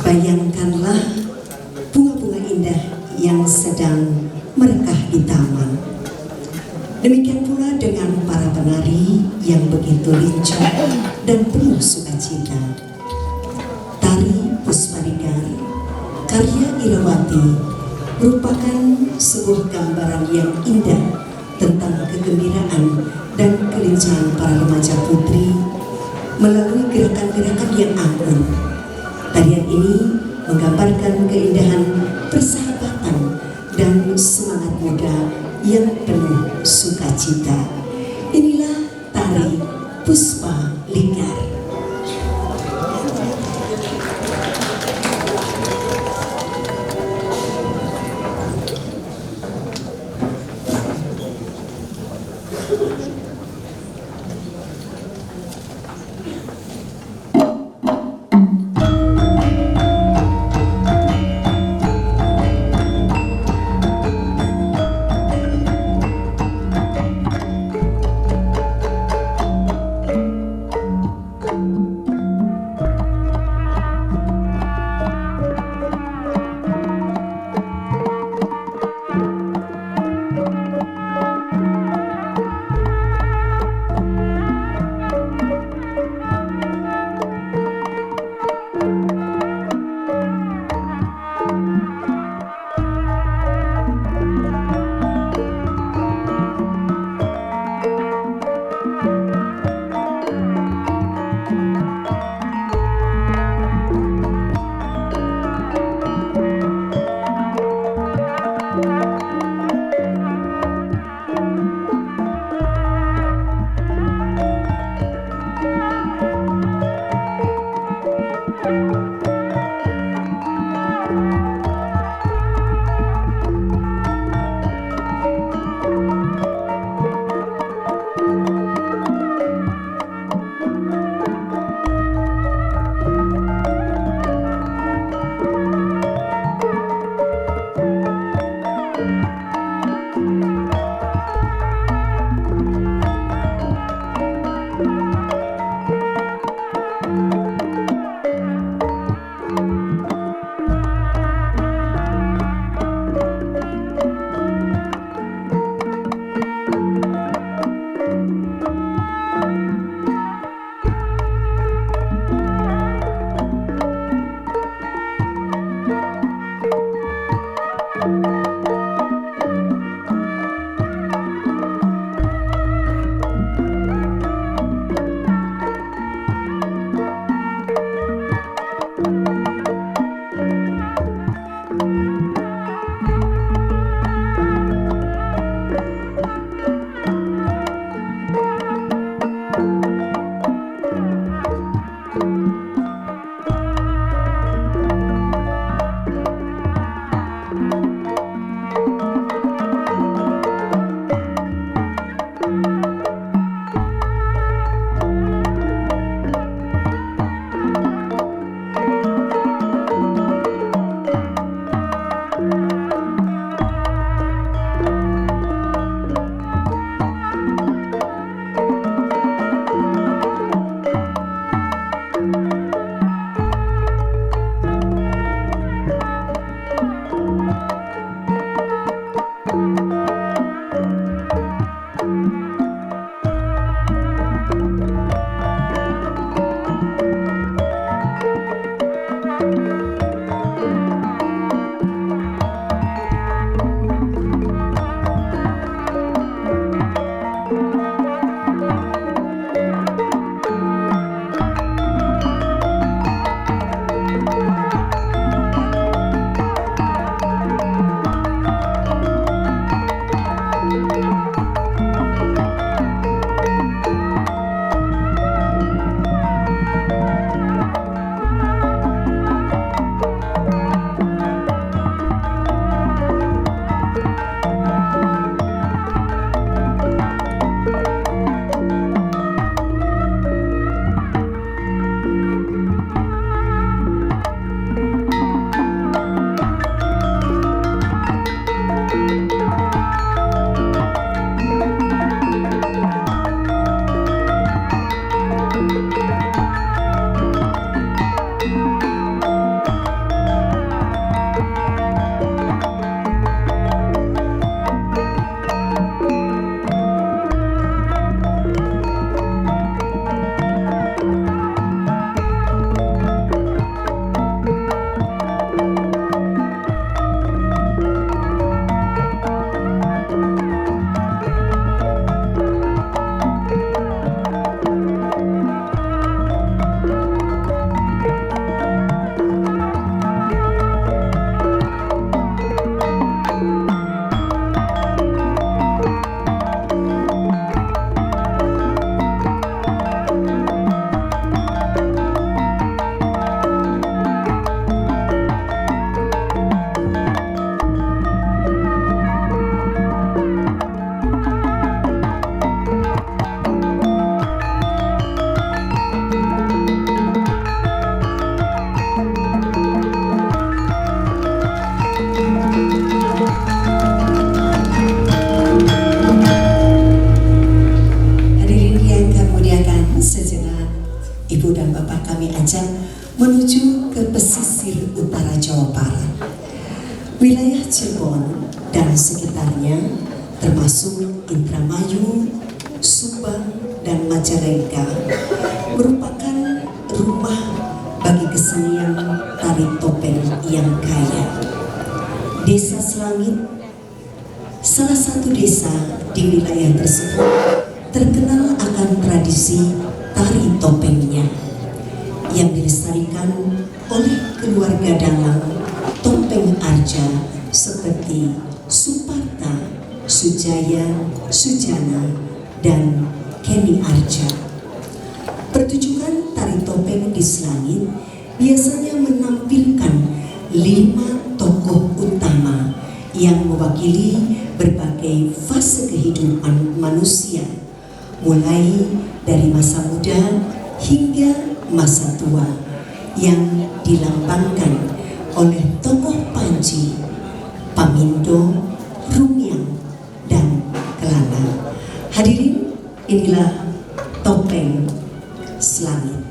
Bayangkanlah bunga-bunga indah yang sedang merekah di taman. Demikian pula dengan para penari yang begitu lincah dan penuh sukacita. Tari Puspanikar karya Irawati merupakan sebuah gambaran yang indah tentang kegembiraan dan kelincahan para remaja putri melalui gerakan-gerakan yang anggun. Tarian ini menggambarkan keindahan persahabatan dan semangat muda yang penuh sukacita. Inilah tari Puspanikar. menuju ke pesisir utara Jawa Barat. Wilayah Cirebon dan sekitarnya termasuk Indramayu, Subang, dan Majalengka merupakan rumah bagi kesenian tari topeng yang kaya. Desa Selangit, salah satu desa di wilayah tersebut, terkenal akan tradisi tari topengnya yang dilestarikan oleh keluarga dalang topeng Arja seperti Suparta, Sujaya, Sujana, dan Kenny Arja. Pertunjukan tari topeng di Selangit biasanya menampilkan 5 tokoh utama yang mewakili berbagai fase kehidupan manusia, mulai dari masa muda hingga masa tua, yang dilambangkan oleh tokoh Panji, Pamindo, Rumiang, dan Kelana. Hadirin, inilah topeng Selangit.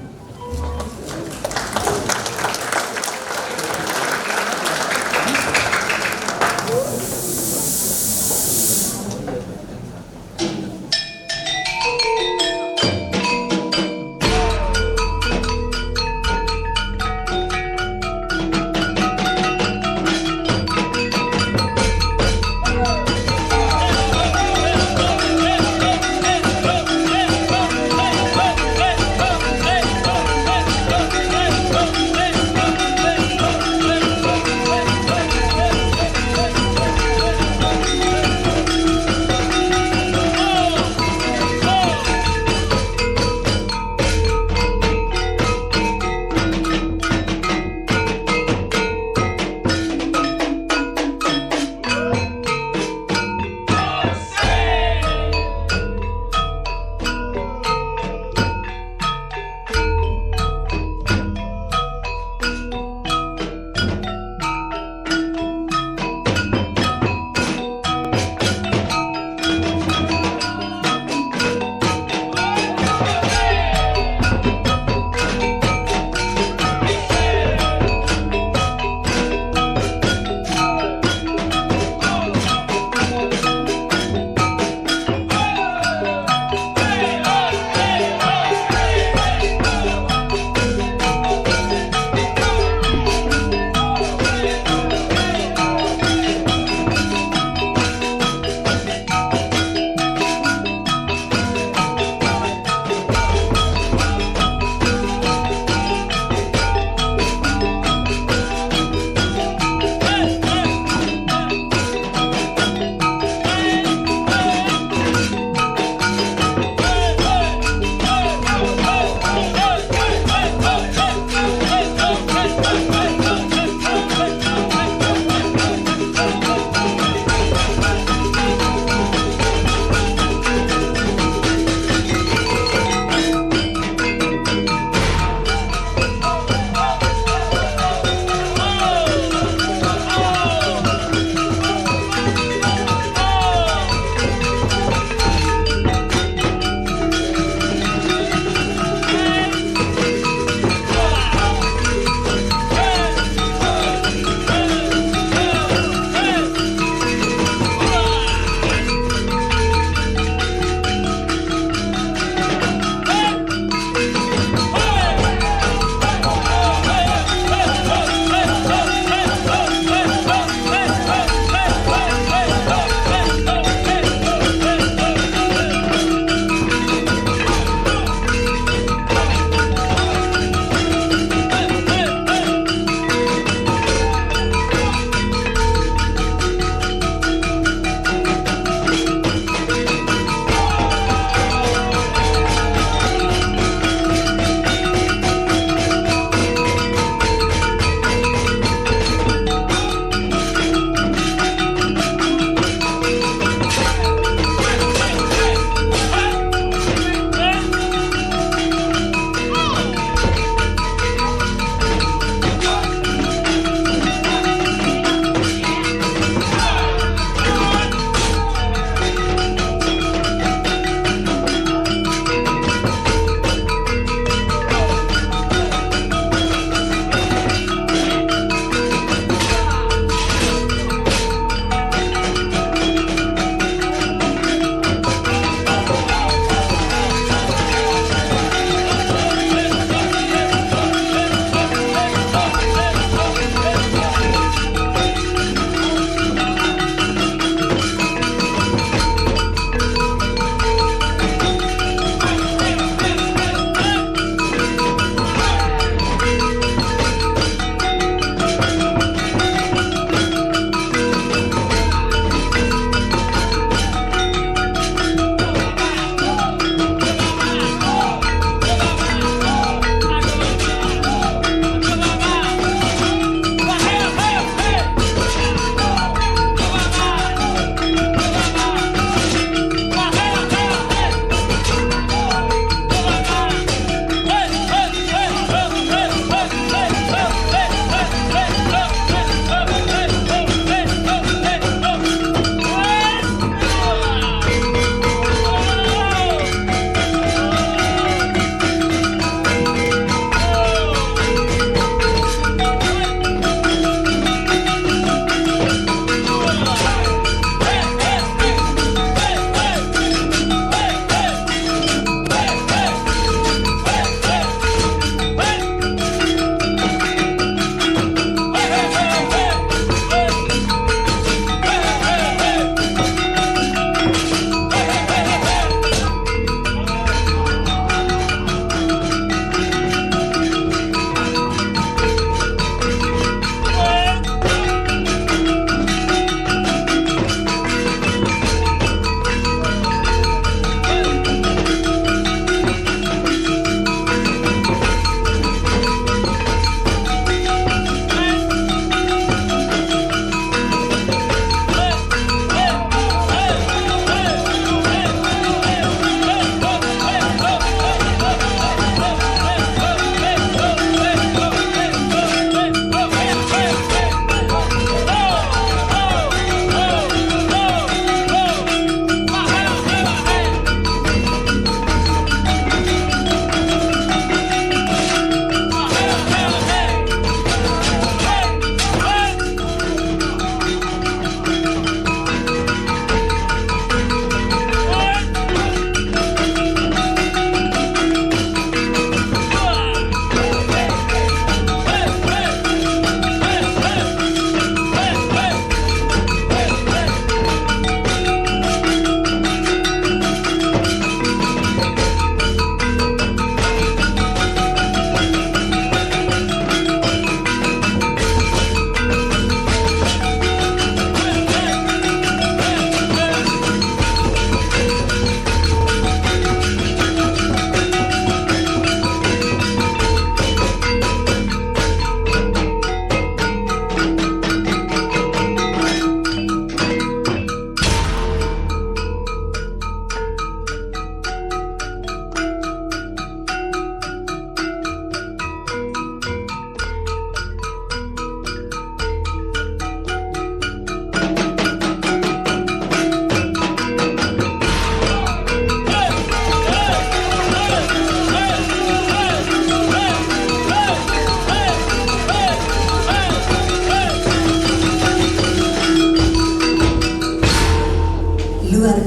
Hey!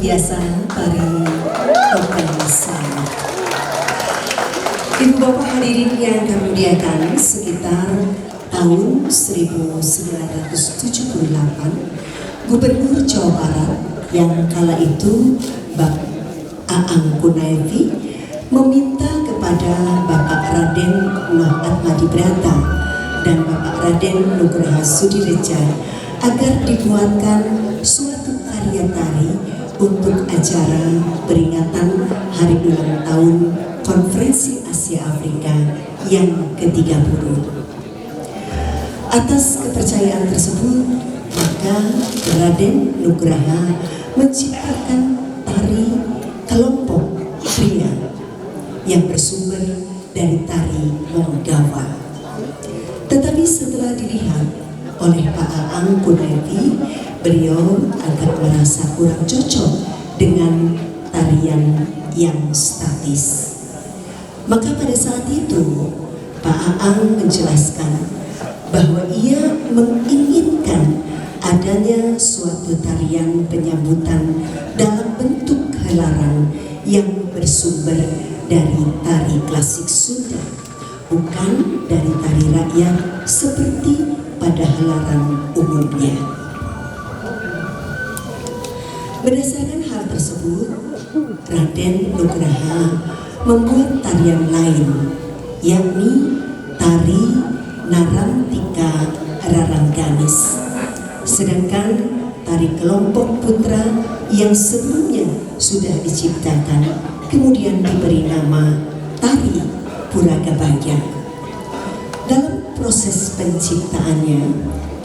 biasa tari topeng Selamat. Ibu bapak hadirin yang kami muliakan, sekitar tahun 1978 Gubernur Jawa Barat yang kala itu Bapak Aang Kunaifi meminta kepada Bapak Raden Noh Atmadibrata dan Bapak Raden Nugraha Sudireja agar dibuatkan suatu karya tari untuk acara peringatan hari ulang tahun Konferensi Asia Afrika yang ke-30. Atas kepercayaan tersebut, maka Raden Nugraha menciptakan tari kelompok pria yang bersumber dari tari Monggawa. Tetapi setelah dilihat oleh Pak Aang Kunaifi, beliau agak merasa kurang cocok dengan tarian yang statis. Maka pada saat itu Pak Aang menjelaskan bahwa ia menginginkan adanya suatu tarian penyambutan dalam bentuk gelaran yang bersumber dari tari klasik Sunda, bukan dari tari rakyat seperti pada gelaran umumnya. Berdasarkan hal tersebut, Raden Nugraha membuat tarian lain, yakni tari Narantika Rarangganis. Sedangkan tari kelompok putra yang sebelumnya sudah diciptakan kemudian diberi nama tari Puragabaya. Dalam proses penciptaannya,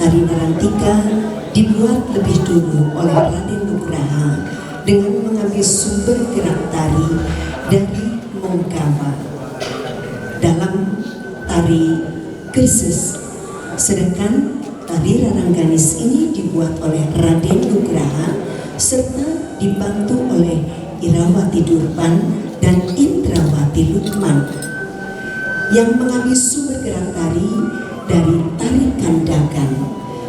tari Narantika dibuat lebih dulu oleh Raden Nugraha dengan mengambil sumber gerak tari dari Monggawa dalam tari Gresik, sedangkan tari Rarangganis ini dibuat oleh Raden Nugraha serta dibantu oleh Irawati Durban dan Indrawati Lukman yang mengambil sumber gerak tari dari tari Kandakan.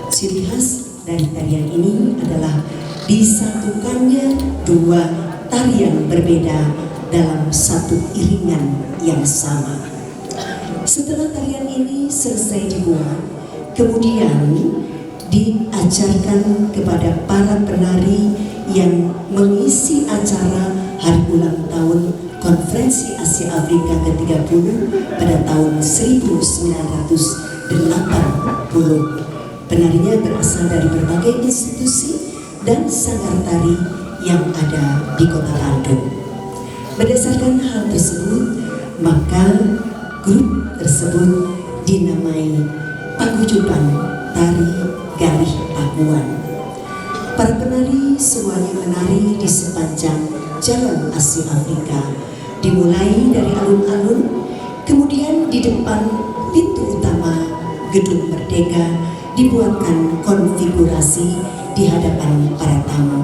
Ciri khas dari tarian ini adalah disatukannya dua tarian berbeda dalam satu iringan yang sama. Setelah tarian ini selesai dibuat, kemudian diajarkan kepada para penari yang mengisi acara hari ulang tahun Konferensi Asia Afrika ke-30 pada tahun 1980. Penarinya berasal dari berbagai institusi dan sanggar tari yang ada di Kota Bandung. Berdasarkan hal tersebut, maka grup tersebut dinamai Paguyuban Tari Galih Pakuan. Para penari semuanya menari di sepanjang Jalan Asia Afrika, dimulai dari alun-alun, kemudian di depan pintu utama Gedung Merdeka dibuatkan konfigurasi di hadapan para tamu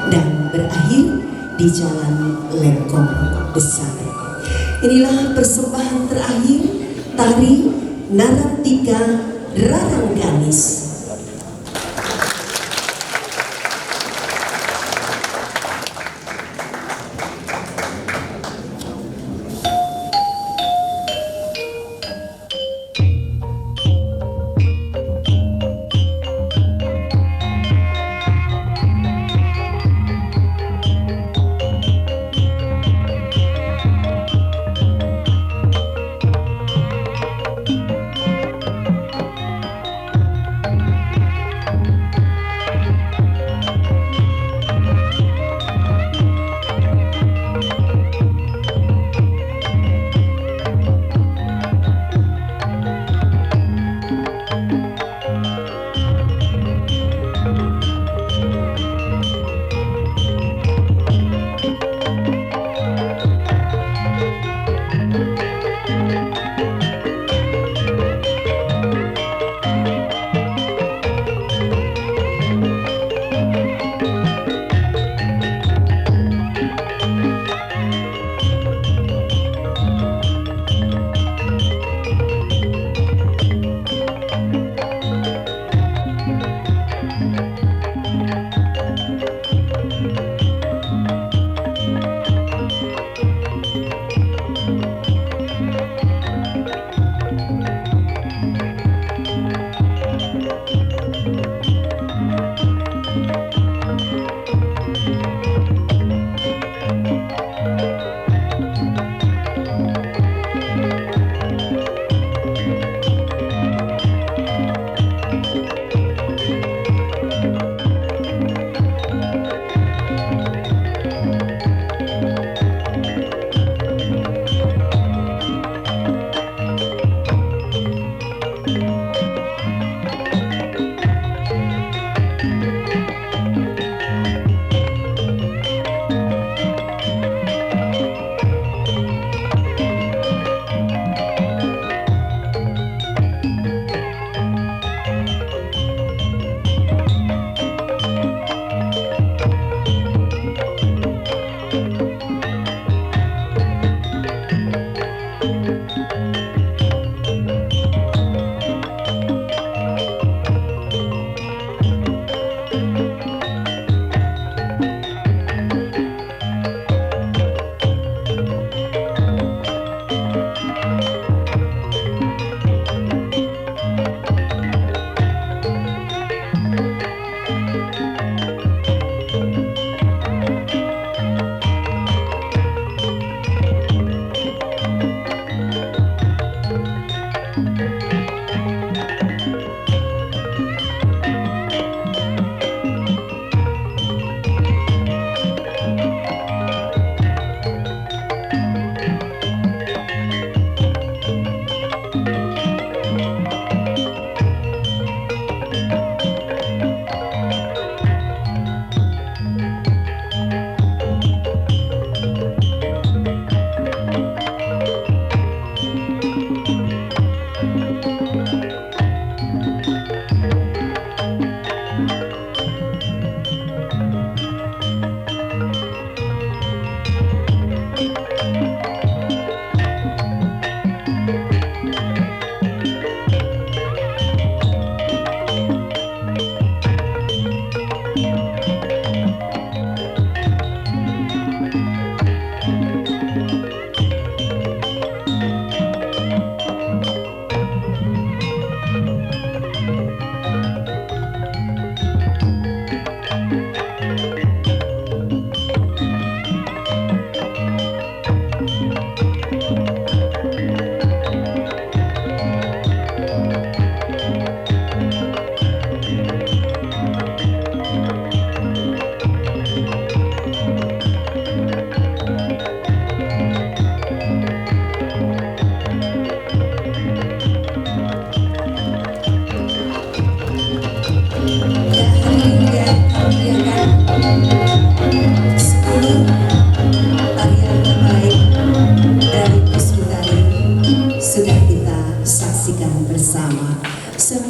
dan berakhir di Jalan Lengkong Besar. Inilah persembahan terakhir tari Narantika Rarangganis